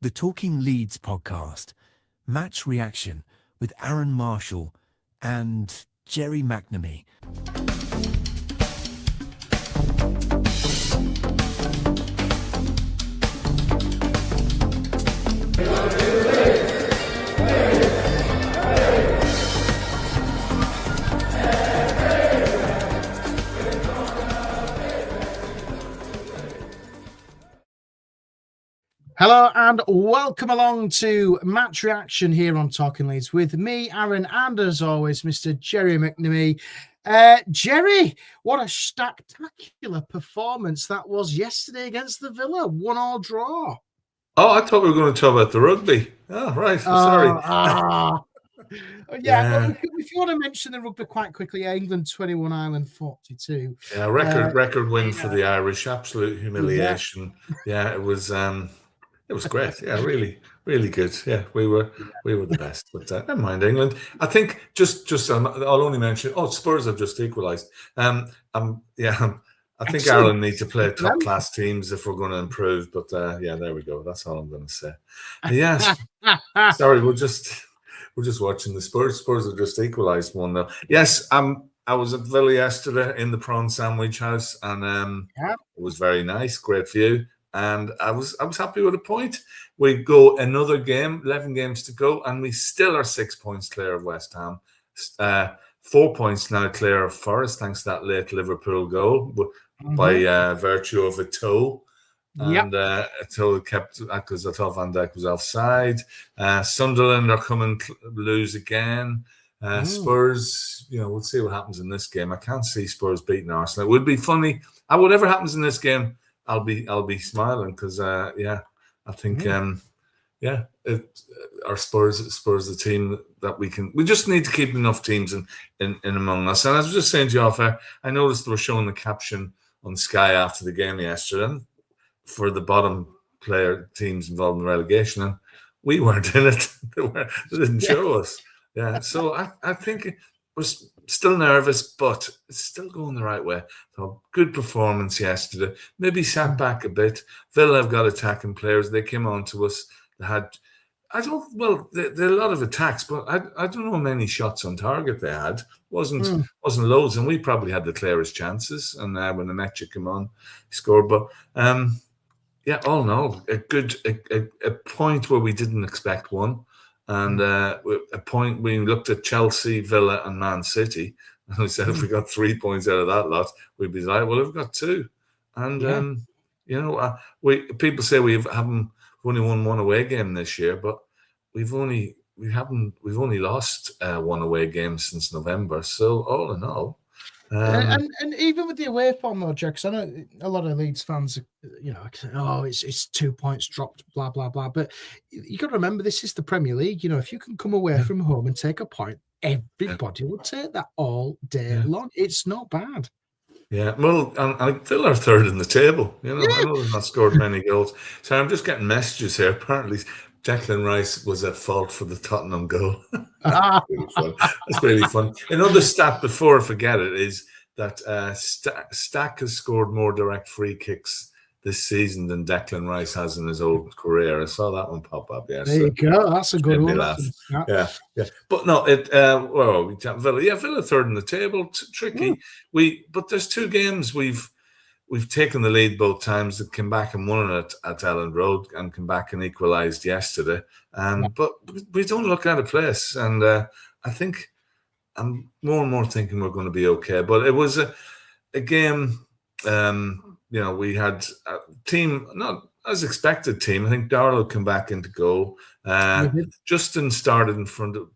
the Talking Leeds podcast, match reaction with Aaron Marshall and Gerry McNamee. Hello and welcome along to Match Reaction here on Talking Leeds with me, Arron, and as always, Mr. Gerry McNamee. Gerry, what a spectacular performance that was yesterday against the Villa. 1-1 draw. Oh, I thought we were going to talk about the rugby. Oh, right. Sorry. Yeah. If you want to mention the rugby quite quickly, England 21, Ireland 42. Yeah, record win for the Irish. Absolute humiliation. Yeah, it was great. Yeah, really, really good. Yeah, we were the best. But never mind, England. I think just I'll only mention. Oh, Spurs have just equalised. I think Ireland need to play top class teams if we're going to improve. But yeah, there we go. That's all I'm going to say. Yes. Sorry, we're just watching the Spurs. Spurs have just equalised 1-0. Yes. I was at Villa yesterday in the prawn sandwich house, and it was very nice. Great view. And I was happy with a point. We go another game, 11 games to go, and we still are 6 points clear of West Ham. 4 points now clear of Forest, thanks to that late Liverpool goal by virtue of a toe. And a toe kept, because I thought Van Dijk was offside. Sunderland are coming lose again. Spurs, we'll see what happens in this game. I can't see Spurs beating Arsenal. It would be funny. Whatever happens in this game, I'll be smiling because I think our Spurs the team that we just need to keep enough teams in among us. And I was just saying to you off air, I noticed they were showing the caption on Sky after the game yesterday for the bottom player teams involved in relegation, and we weren't in it. They didn't show us. Yeah, so I think we're still nervous, but it's still going the right way. So good performance yesterday. Maybe sat back a bit. Villa have got attacking players. They came on to us. They had, they had a lot of attacks, but I don't know how many shots on target they had. Wasn't loads, and we probably had the clearest chances. And when the Nemecha came on, he scored. But all in all, a point where we didn't expect one. And a point, we looked at Chelsea, Villa and Man City, and we said if we got 3 points out of that lot, we'd be like, well, we've got two. And, people say we haven't only won one away game this year, but we've only lost one away game since November. So all in all, and even with the away form though, Jack, because I know a lot of Leeds fans, it's 2 points dropped, blah blah blah. But you got to remember, this is the Premier League. If you can come away from home and take a point, everybody will take that all day long. It's not bad. Yeah, well, and Villa are third in the table. I know they've not scored many goals. So I'm just getting messages here. Apparently, Declan Rice was at fault for the Tottenham goal. That's really fun. Another stat before I forget it is that Stack has scored more direct free kicks this season than Declan Rice has in his whole career. I saw that one pop up. Yeah, there you go. That's a good one. Yeah. But no, Villa third in the table. Tricky. But there's two games we've taken the lead both times. That came back and won it at Elland Road and came back and equalised yesterday. But we don't look out of place. And I think I'm more and more thinking we're going to be okay. But it was a game. We had a team, not as expected team. I think Darlow came back into goal. Justin started in front of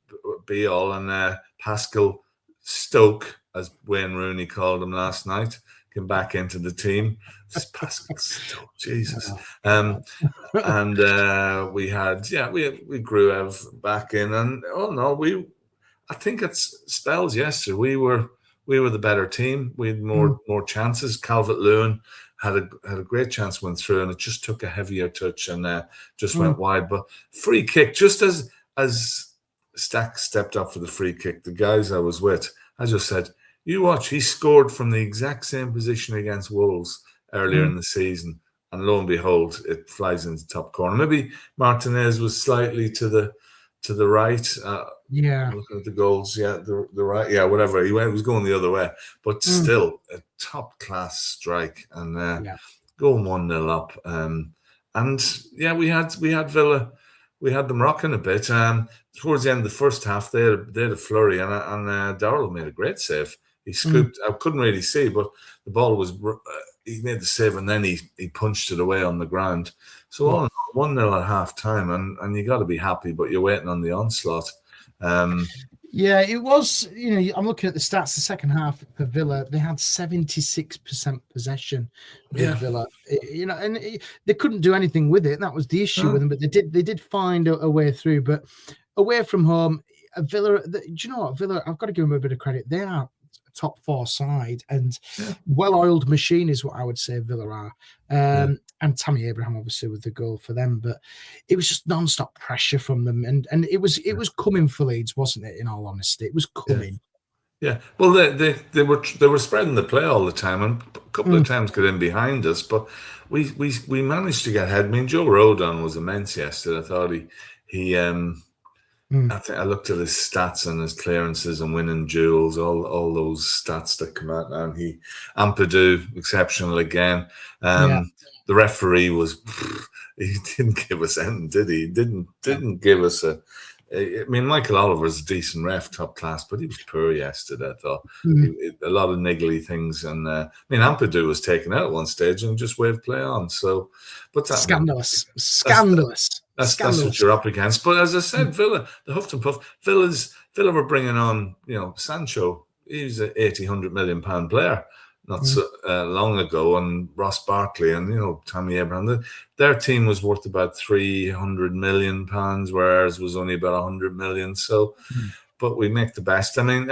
Beal, and Pascal Stoke, as Wayne Rooney called him last night, came back into the team. It's Pascal Stoke, Jesus. And we had, we grew Ev back in, and I think it's spells yesterday. We were the better team. We had more chances. Calvert-Lewin had a great chance, went through, and it just took a heavier touch and just went wide. But free kick, just as Stack stepped up for the free kick, the guys I was with, I just said, you watch, he scored from the exact same position against Wolves earlier in the season. and lo and behold, it flies into the top corner. Maybe Martinez was slightly to the right. Looking at the goals, the right, whatever. He was going the other way, but still a top class strike, and going 1-0 up. We had Villa, we had them rocking a bit. Towards the end of the first half, they had a flurry, and Darrell made a great save. He scooped. I couldn't really see, but the ball was. He made the save, and then he punched it away on the ground. So all in all, 1-0 at half time, and you got to be happy, but you're waiting on the onslaught. It was, I'm looking at the stats. The second half for Villa, they had 76% possession with Villa, and they couldn't do anything with it. That was the issue with them, but they did find a way through. But away from home, Villa, do you know what? Villa, I've got to give them a bit of credit. They are a top 4 side and well-oiled machine is what I would say Villa are. And Tammy Abraham obviously with the goal for them, but it was just non-stop pressure from them, and it was coming for Leeds, wasn't it? In all honesty, it was coming. Yeah. Well, they were spreading the play all the time, and a couple of times got in behind us, but we managed to get ahead. I mean, Joe Rodon was immense yesterday. I thought I looked at his stats and his clearances and winning duels, all those stats that come out now. And Ampadu, exceptional again. The referee he didn't give us anything, did he? Didn't give us I mean, Michael Oliver's a decent ref, top class, but he was poor yesterday, I thought. A lot of niggly things. And Ampadu was taken out at one stage and just waved play on. So, but that Scandalous. That's what you're up against. But as I said, Villa, the Huff and Puff, Villa were bringing on, Sancho. He's an 100 million pound player not so long ago, and Ross Barkley and Tammy Abraham. Their team was worth about 300 million pounds, whereas was only about 100 million. So, but we make the best. I mean,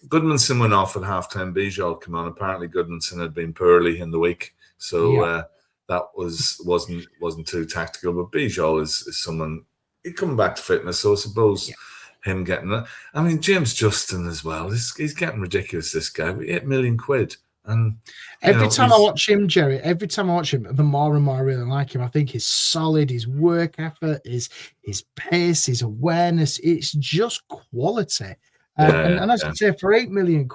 Goodmanson went off at halftime. Bijol came on. Apparently, Goodmanson had been poorly in the week, so. That wasn't too tactical, but Bijol is someone he coming back to fitness. So I suppose him getting that. I mean, James Justin as well. He's getting ridiculous. This guy, £8 million, and every time I watch him, Jerry. Every time I watch him, the more and more I really like him. I think he's solid. His work effort, his pace, his awareness. It's just quality. And as you say, for £8 million,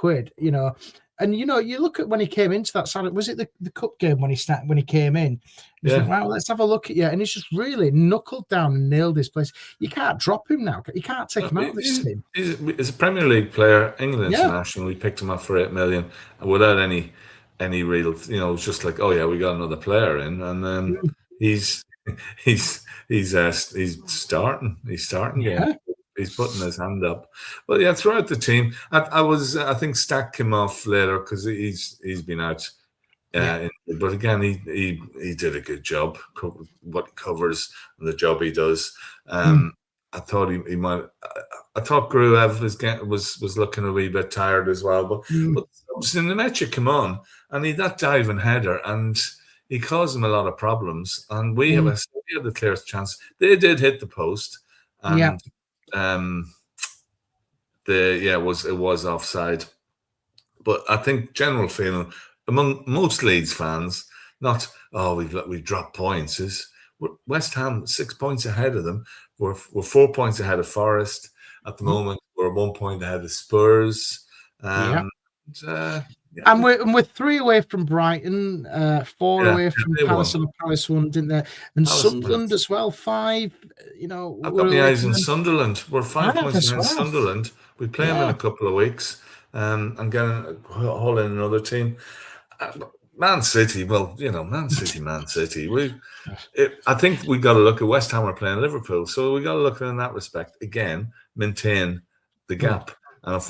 And you look at when he came into that side. Was it the cup game when he came in? He's like, wow, let's have a look at you. And he's just really knuckled down and nailed this place. You can't drop him now. You can't take him out of this team. He's a Premier League player, England international. We picked him up for $8 million without any real. It's just like, oh yeah, we got another player in, and he's starting. He's starting game. He's putting his hand up. But throughout the team, I think Stack came off later because he's been out. But again, he did a good job. What he covers and the job he does. I thought he might. I thought Gruev was looking a wee bit tired as well. But Nemecha came on and he that diving header and he caused them a lot of problems. And we had the clearest chance. They did hit the post. And, it was offside, but I think general feeling among most Leeds fans, not we've dropped points, is West Ham 6 points ahead of them. We're 4 points ahead of Forest at the moment. We're 1 point ahead of Spurs. And we're 3 away from Brighton, 4 away from Palace, and Palace won, didn't they? And Sunderland as well, 5. I've got my eyes on Sunderland. We're 5 points behind Sunderland. We play them in a couple of weeks, and get a hole in another team. Man City, Man City. I think we got to look at West Ham are playing Liverpool, so we got to look at it in that respect again. Maintain the gap. And if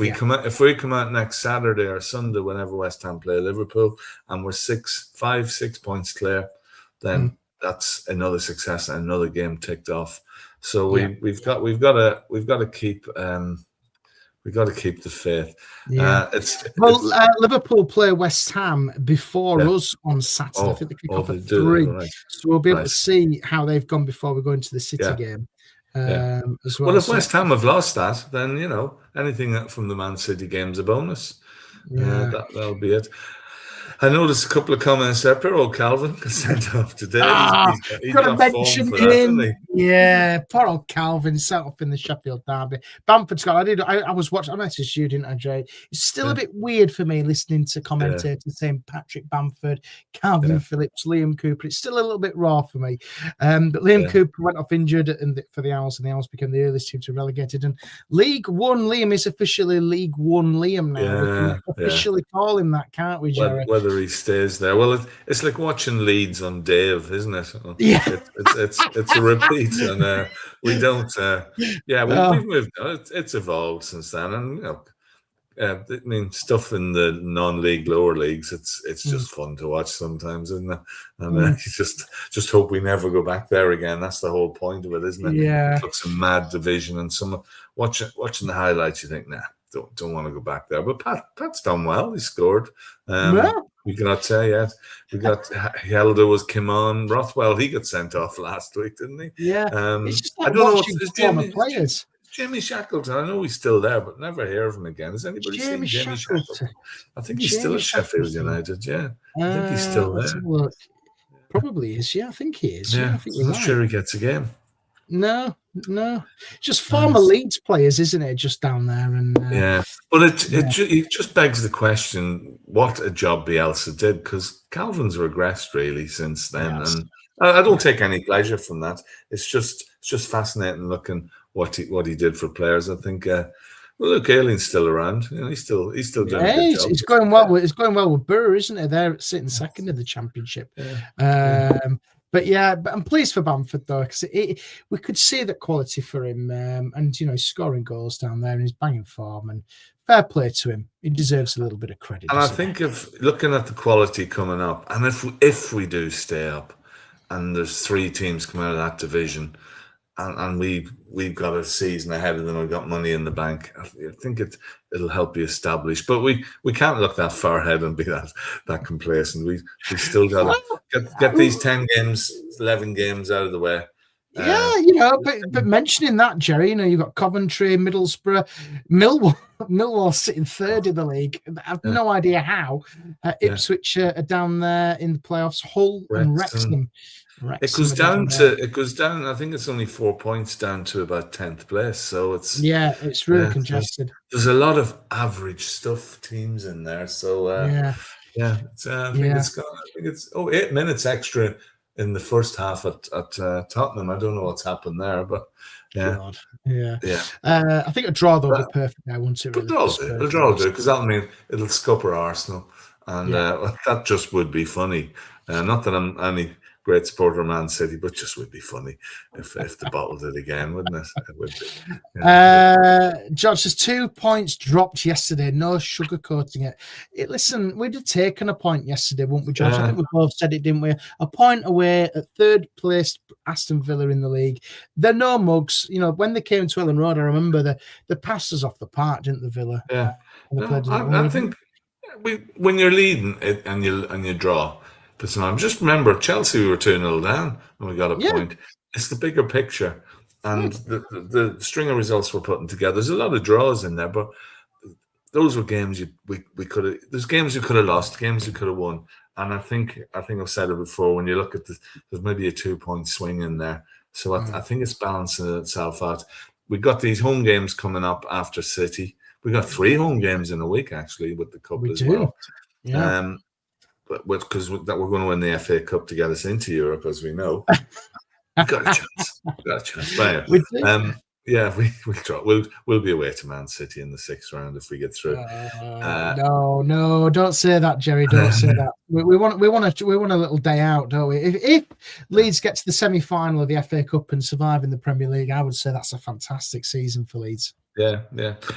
we come out next Saturday or Sunday, whenever West Ham play Liverpool, and we're 6 points clear, then that's another success and another game ticked off. So we've got to keep the faith. Liverpool play West Ham before us on Saturday. I think they kick off at 3, so we'll be able to see how they've gone before we go into the City game. As well. Well, if West Ham have lost that, then anything from the Man City game's a bonus. That'll be it. I noticed a couple of comments there. Poor old Calvin got sent off today. He's Got to got form mention for that, him. hasn't he? Yeah, poor old Calvin set off in the Sheffield derby. Bamford's got. I was watching. I messaged you, didn't I, Jay? It's still a bit weird for me listening to commentators saying Patrick Bamford, Calvin Phillips, Liam Cooper. It's still a little bit raw for me. But Liam Cooper went off injured for the Owls, and the Owls became the earliest team to be relegated. And League One Liam is officially League One Liam now. We can officially call him that, can't we, Jerry? Whether he stays there. Well, it's like watching Leeds on Dave, isn't it? Yeah. It's a repeat, and we don't. We've moved on. It's evolved since then, and I mean, stuff in the non-league lower leagues. It's just fun to watch sometimes, isn't it? And you just hope we never go back there again. That's the whole point of it, isn't it? Yeah. It looks a mad division, and some watching the highlights, you think, nah, don't want to go back there. But Pat's done well. He scored. We cannot say yet. We got Helder was came on. Rothwell, he got sent off last week, didn't he? Yeah. It's just like I don't know what's players. Jamie Shackleton. I know he's still there, but never hear of him again. Has anybody seen Jamie Shackleton? I think he's still at Sheffield United. Yeah, I think he's still there. Probably is. Yeah, I think he is. Yeah, I think I'm not sure he gets a game. No. Just former Leeds players, isn't it? Just down there, and but it just begs the question: what a job Bielsa did, because Calvin's regressed really since then, and I don't take any pleasure from that. It's just fascinating looking what he did for players. I think. Well, look, Aileen's still around. He's still doing a good job. It's going well. It's going well with Burr, isn't it? They're sitting second in the Championship. But I'm pleased for Bamford though, because we could see that quality for him, and he's scoring goals down there and he's banging form, and fair play to him. He deserves a little bit of credit. And I think if looking at the quality coming up, and if we do stay up, and there's 3 teams coming out of that division, and we've got a season ahead of them, we've got money in the bank, I think it'll help you establish. But we can't look that far ahead and be that complacent. We still got to get these 10 games, 11 games out of the way. But mentioning that, Jerry, you've got Coventry, Middlesbrough, Millwall sitting third in the league. I have no idea how. Ipswich are down there in the playoffs. Hull and Wrexham. It goes down. I think it's only 4 points down to about 10th place. So it's really congested. There's a lot of average stuff teams in there. So I think it's 8 minutes extra in the first half at Tottenham. I don't know what's happened there, but I think a draw though would be perfect now, wouldn't it? Really? A draw will do, because that'll mean it'll scupper Arsenal, and that just would be funny. Not that I'm any great supporter of Man City, but just would be funny if the bottle did again, wouldn't it? It would be. George, there's 2 points dropped yesterday. No sugarcoating it. Listen, we'd have taken a point yesterday, wouldn't we, George? I think we both said it, didn't we? A point away at third place Aston Villa in the league. They're no mugs. When they came to Ellen Road, I remember the passes off the park, didn't the Villa? Yeah. I think when you're leading it and you draw. But just remember, Chelsea, we were 2-0 down and we got a point. It's the bigger picture, and the string of results we're putting together. There's a lot of draws in there, but those were games we could have. There's games you could have lost, games you could have won, and I think I've said it before. When you look at there's maybe a 2-point swing in there, so I think it's balancing itself out. We got these home games coming up after City. We got 3 home games in a week actually with the cup well. Yeah. But because we're going to win the FA Cup to get us into Europe, as we know, we've got a chance. But we do. We'll be away to Man City in the 6th round if we get through. No, don't say that, Jerry. Don't say that. We want a little day out, don't we? If Leeds get to the semi-final of the FA Cup and survive in the Premier League, I would say that's a fantastic season for Leeds. Yeah.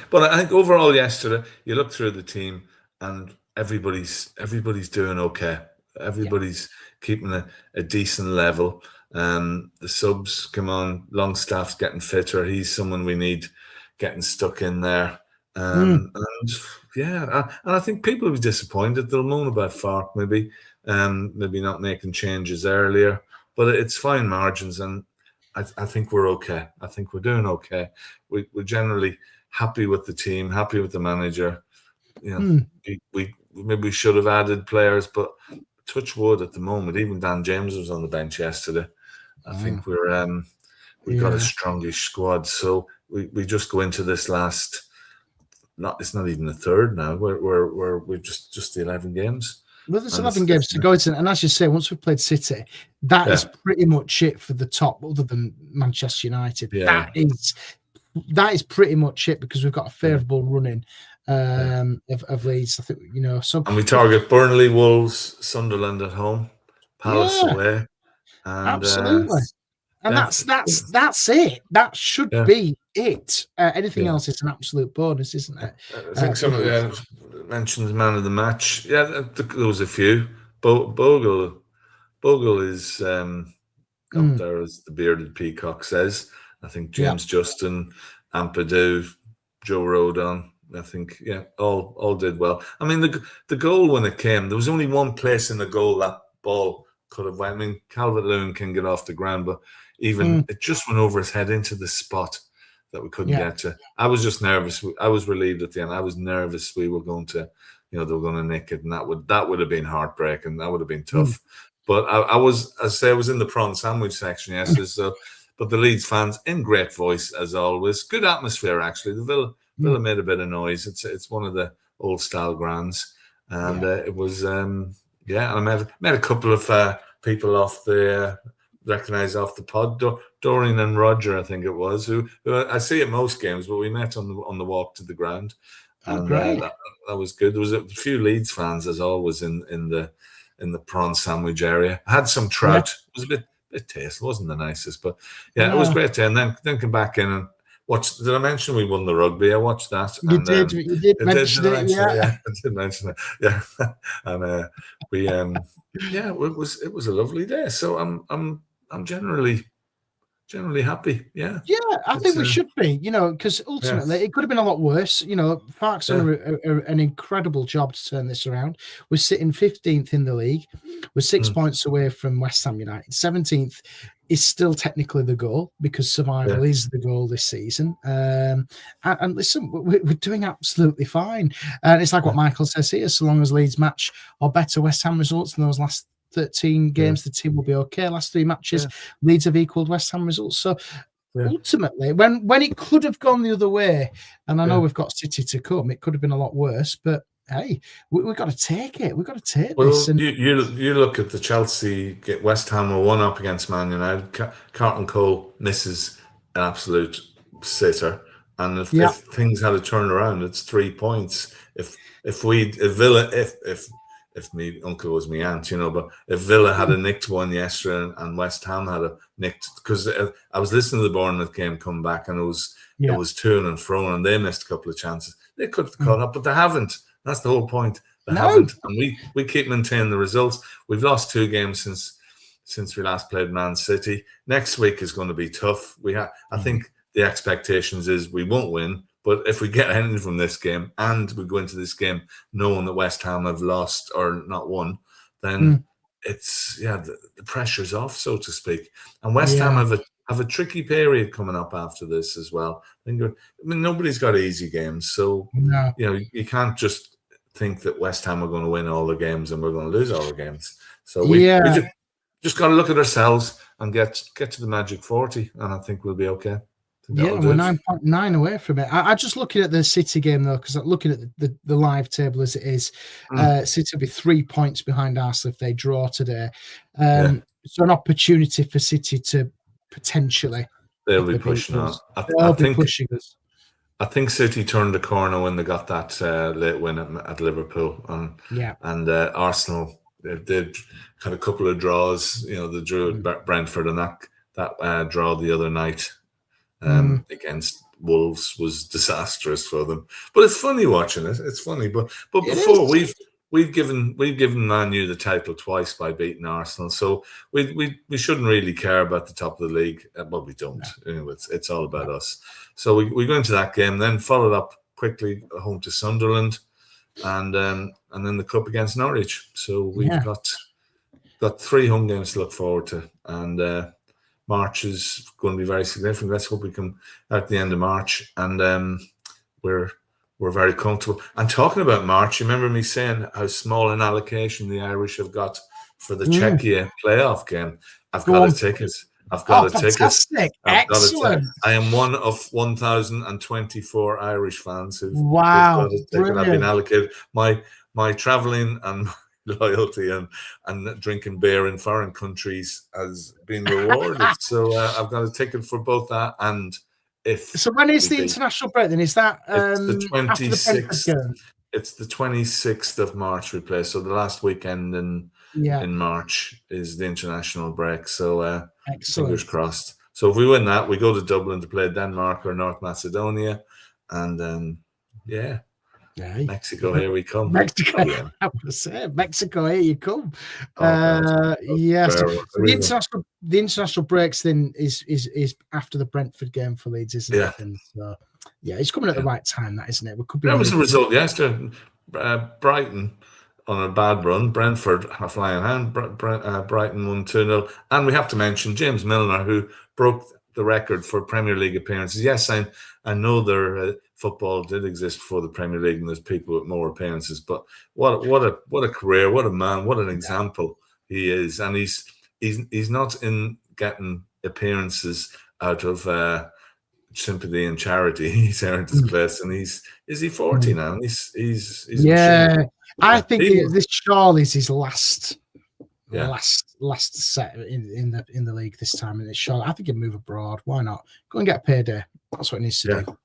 But I think overall yesterday, you look through the team and everybody's doing okay. Everybody's keeping a decent level. The subs come on. Longstaff's getting fitter. He's someone we need getting stuck in there. And I think people will be disappointed. They'll moan about Fark maybe not making changes earlier, but it's fine margins, and I think we're okay. I think we're doing okay. We're generally happy with the team, happy with the manager. maybe we should have added players, but touch wood at the moment. Even Dan James was on the bench yesterday. I think we've got a strongish squad, so we just go into this last. It's not even the third now. We're just the 11 games. Well, there's 11 games to go into, and as you say, once we've played City, that is pretty much it for the top, other than Manchester United. Yeah. That is pretty much it, because we've got a favourable running of Leeds. I think, and we target Burnley, Wolves, Sunderland at home, Palace away, and absolutely. And that's it. That should be it. Anything else is an absolute bonus, isn't it? I think someone mentioned man of the match. Yeah, there was a few. Bogle is up there, as the bearded peacock says. I think James Justin, Ampadu, Joe Rodon. I think all did well. I mean, the goal when it came, there was only one place in the goal that ball could have went. I mean, Calvert-Lewin can get off the ground, but even it just went over his head into the spot that we couldn't get to. I was just nervous. I was relieved at the end. I was nervous we were going to, they were going to nick it, and that would have been heartbreaking. That would have been tough. But I was in the prawn sandwich section yesterday. So, but the Leeds fans in great voice as always. Good atmosphere actually. The Villa made a bit of noise. It's one of the old style grounds, and it was I met a couple of people off the. Recognised off the pod, Dorian and Roger, I think it was, who I see at most games, but we met on the walk to the ground, and that was good. There was a few Leeds fans, as always, in the prawn sandwich area. I had some trout. It was a bit tasteless, wasn't the nicest, but it was great. And then come back in and watch. Did I mention we won the rugby? I watched that. You did mention it. I did mention it. Yeah, and we it was a lovely day. So I'm generally happy. Yeah, I think we should be. Because ultimately it could have been a lot worse. Park's done an incredible job to turn this around. We're sitting 15th in the league. We're 6 points away from West Ham United. 17th is still technically the goal, because survival is the goal this season. And listen, we're doing absolutely fine. And it's like what Michael says here: so long as Leeds match or better West Ham results in those last 13 games, the team will be okay. Last 3 matches, Leeds have equalled West Ham results. So ultimately, when it could have gone the other way, and I know we've got City to come, it could have been a lot worse. But hey, we've got to take it. We've got to take this. And you look at the Chelsea, West Ham were 1-up against Man United. Carlton Cole misses an absolute sitter, and if things had a turn around, it's 3 points. If my uncle was my aunt, but if Villa had a nicked one yesterday and West Ham had a nicked, because I was listening to the Bournemouth game come back, and it was to and fro, and they missed a couple of chances. They could have caught up, but they haven't. That's the whole point. They haven't, and we keep maintaining the results. We've lost 2 games since we last played Man City. Next week is going to be tough. I think the expectations is we won't win. But if we get anything from this game, and we go into this game knowing that West Ham have lost or not won, then the pressure's off, so to speak. And West Ham have a tricky period coming up after this as well. Nobody's got easy games, so you can't just think that West Ham are going to win all the games and we're going to lose all the games. So we just got to look at ourselves and get to the magic 40, and I think we'll be okay. Yeah, we're 9.9 away from it. I just looking at the City game though, because looking at the live table as it is, City will be 3 points behind Arsenal if they draw today. So an opportunity for City to potentially they'll be pushing on. They'll be pushing us. I think City turned the corner when they got that late win at Liverpool, and Arsenal they had a couple of draws. They drew at Brentford, and that draw the other night. Against Wolves was disastrous for them, but it's funny watching it. It's funny, but before we've given Man U the title twice by beating Arsenal, so we shouldn't really care about the top of the league. Well, we don't. Anyway, it's all about us. So we go into that game, then followed up quickly home to Sunderland, and then the cup against Norwich. So we've got 3 home games to look forward to, and March is going to be very significant. Let's hope we come at the end of March, and we're we're very comfortable. And talking about March, you remember me saying how small an allocation the Irish have got for the Czechia playoff game? I've got a ticket. I've got a ticket. Fantastic. Excellent. I am one of 1,024 Irish fans who've wow, got a ticket. I've been allocated. My travelling and loyalty and drinking beer in foreign countries has been rewarded. So I've got a ticket for both that and So when is the international break then? Is that it's the 26th? It's the 26th of March we play. So the last weekend in March is the international break. So fingers crossed. So if we win that, we go to Dublin to play Denmark or North Macedonia, and then Mexico, here we come. Mexico, I was saying, Mexico, here you come. Yes, the international breaks then is after the Brentford game for Leeds, isn't it? And so, it's coming at the right time, that isn't it? We could be. That was the result yesterday. Brighton on a bad run. Brentford a flying hand. Brighton won 2-0, and we have to mention James Milner, who broke the record for Premier League appearances. Yes, I know their football did exist before the Premier League, and there's people with more appearances. But what a career, what a man, what an example he is, and he's not in getting appearances out of sympathy and charity. He's earned his place, and is he 40 now? And he's I think this surely is his last set in the league this time, and it's sure. I think he'd move abroad. Why not? Go and get a payday. That's what he needs to do.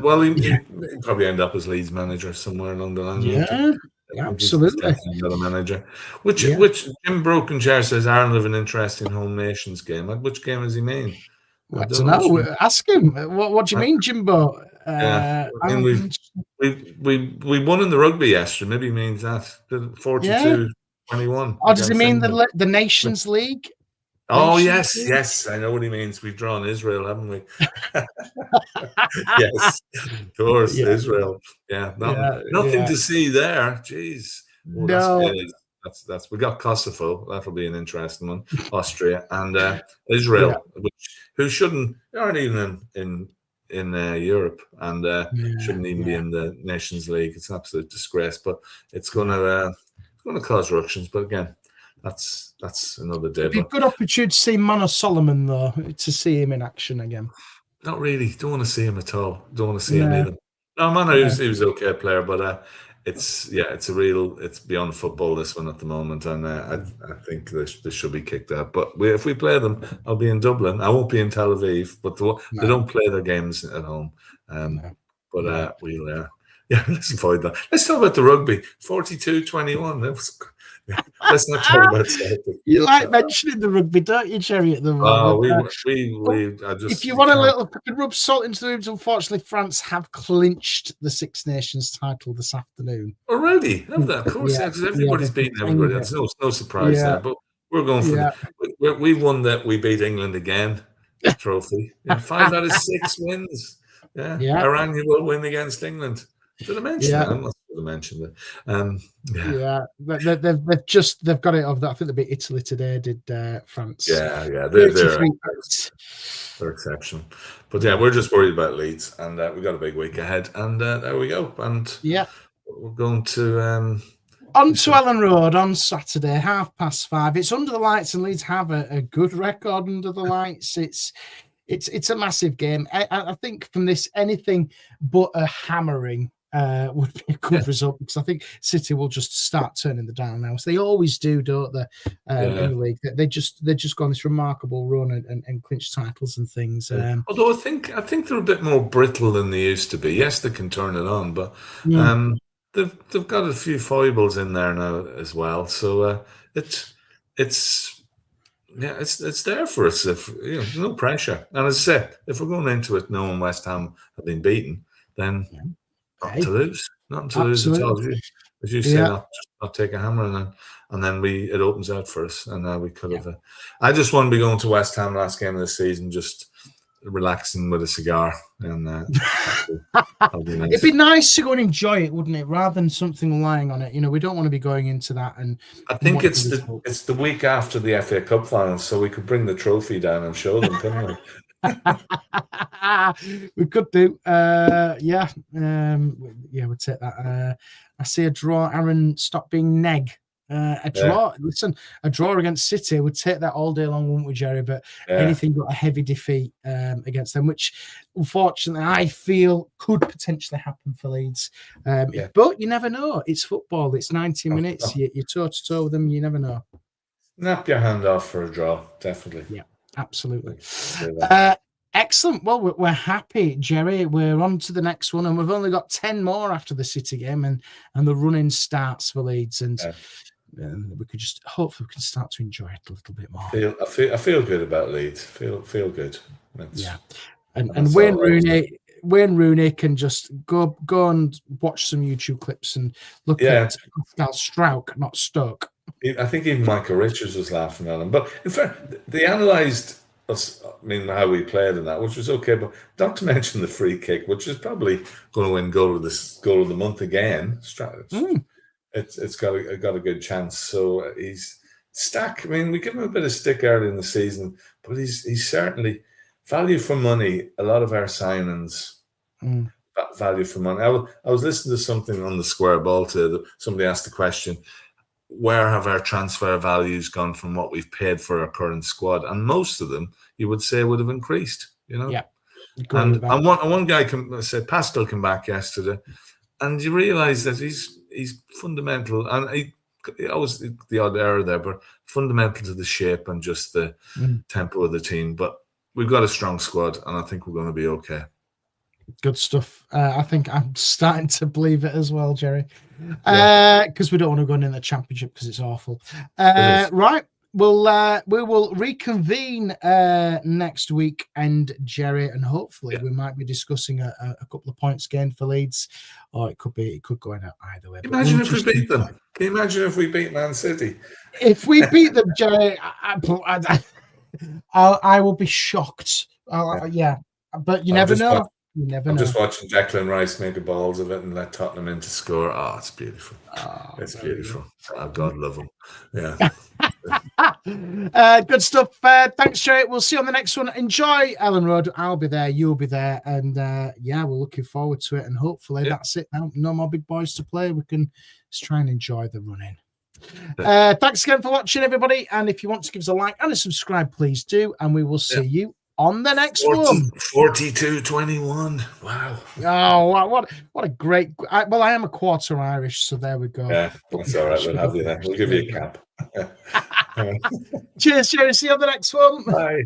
Well, he'd probably end up as Leeds manager somewhere along the line. Absolutely. Another manager. Which Jim Brokenshire says Arron have an interest in home nations game. Which game does he mean? I don't know. Ask him. What do you mean, Jimbo? We won in the rugby yesterday. Maybe he means that 42-21. Or does he mean the Nations League? Oh, yes. I know what he means. We've drawn Israel, haven't we? Yes, of course, Israel. Yeah, nothing to see there. Jeez. Well, no. That's we got Kosovo. That'll be an interesting one. Austria and Israel, who aren't even in Europe and shouldn't even be in the Nations League. It's an absolute disgrace, but it's going to cause ructions. But again, that's another day. It'd be a good opportunity to see Mano Solomon, though, to see him in action again. Not really. Don't want to see him at all. Don't want to see him either. No, Mano, he was an okay player, but it's beyond football, this one at the moment, and I think they should be kicked out. But if we play them, I'll be in Dublin. I won't be in Tel Aviv, but they don't play their games at home. But we'll let's avoid that. Let's talk about the rugby. 42-21. That was. Let's not talk about Celtic. You like mentioning the rugby, don't you, Gerry? At the moment. If you want a little rub salt into the wounds, unfortunately, France have clinched the Six Nations title this afternoon. Already, have that? Of course, because everybody's beaten everybody. That's no surprise there. But we're going for we won that. We beat England again. Trophy. 5 out of 6 wins. Our annual win against England. Did I mention that? I must have mentioned it. They've got it over. I think they beat Italy today. Did France? They're exceptional. But we're just worried about Leeds, and we've got a big week ahead. And there we go. And we're going to on to Ellen Road on Saturday, 5:30. It's under the lights, and Leeds have a good record under the lights. It's a massive game. I think from this, anything but a hammering would be a good result, because I think City will just start turning the dial now. So they always do, don't they? In the league, they just go on this remarkable run and clinch titles and things. Although I think they're a bit more brittle than they used to be. Yes, they can turn it on, but they've got a few foibles in there now as well. So it's there for us. If no pressure, and as I said, if we're going into it knowing West Ham have been beaten, then. Nothing to lose at all. As you say, not take a hammer and then it opens out for us. And we could have. I just want to be going to West Ham last game of the season, just relaxing with a cigar, and that'll be nice. It'd be nice to go and enjoy it, wouldn't it? Rather than something lying on it. We don't want to be going into that. And I think it's the week after the FA Cup final, so we could bring the trophy down and show them, couldn't we? We could do. Yeah, we'll take that. I see a draw. Arron, stop being neg. A draw. Yeah. Listen, a draw against City, we'd take that all day long, wouldn't we, Gerry? But anything but a heavy defeat against them, which unfortunately I feel could potentially happen for Leeds. But you never know. It's football. It's 90 minutes. You're toe to toe with them. You never know. Snap your hand off for a draw, definitely. Yeah, absolutely. Excellent. Well, we're happy, Gerry. We're on to the next one, and we've only got 10 more after the City game, and the running starts for Leeds, and we could just hopefully we can start to enjoy it a little bit more. I feel good about Leeds. Feel good. And Wayne Rooney can just go and watch some YouTube clips and look at Pascal Struijk, not Stoke. I think even Michael Richards was laughing at him. But in fact, they analysed us, how we played in that, which was okay. But not to mention the free kick, which is probably going to win goal of the month again. It's got a good chance. So he's Stack. We give him a bit of stick early in the season, but he's certainly value for money. A lot of our signings, value for money. I was listening to something on the Square Ball today. Somebody asked the question, where have our transfer values gone from what we've paid for our current squad? And most of them, you would say, would have increased. Yeah. And one guy said Pascal came back yesterday, and you realise that he's fundamental, and he always the odd error there, but fundamental to the shape and just the tempo of the team. But we've got a strong squad, and I think we're going to be okay. Good stuff. I think I'm starting to believe it as well, Gerry, because we don't want to go in the Championship because it's awful. Right. We will reconvene next week, and Gerry, and hopefully we might be discussing a couple of points gained for Leeds, or it could go in either way. Imagine if we beat them. Can you imagine if we beat Man City? If we beat them, Gerry, I will be shocked. But you never know. I'm just watching Declan Rice make a balls of it and let Tottenham in to score. Oh, it's beautiful. It's beautiful. Oh, God love him. Yeah. Good stuff. Thanks, Gerry. We'll see you on the next one. Enjoy Ellen Road. I'll be there. You'll be there. And we're looking forward to it. And hopefully that's it now. No more big boys to play. We can just try and enjoy the run-in. Thanks again for watching, everybody. And if you want to give us a like and a subscribe, please do. And we will see you on the next one. 42-21. Wow. Oh, what a great... I am a quarter Irish, so there we go. Yeah, that's all right. We'll have you there. We'll give you a cap. Cheers, Gerry. See you on the next one. Bye.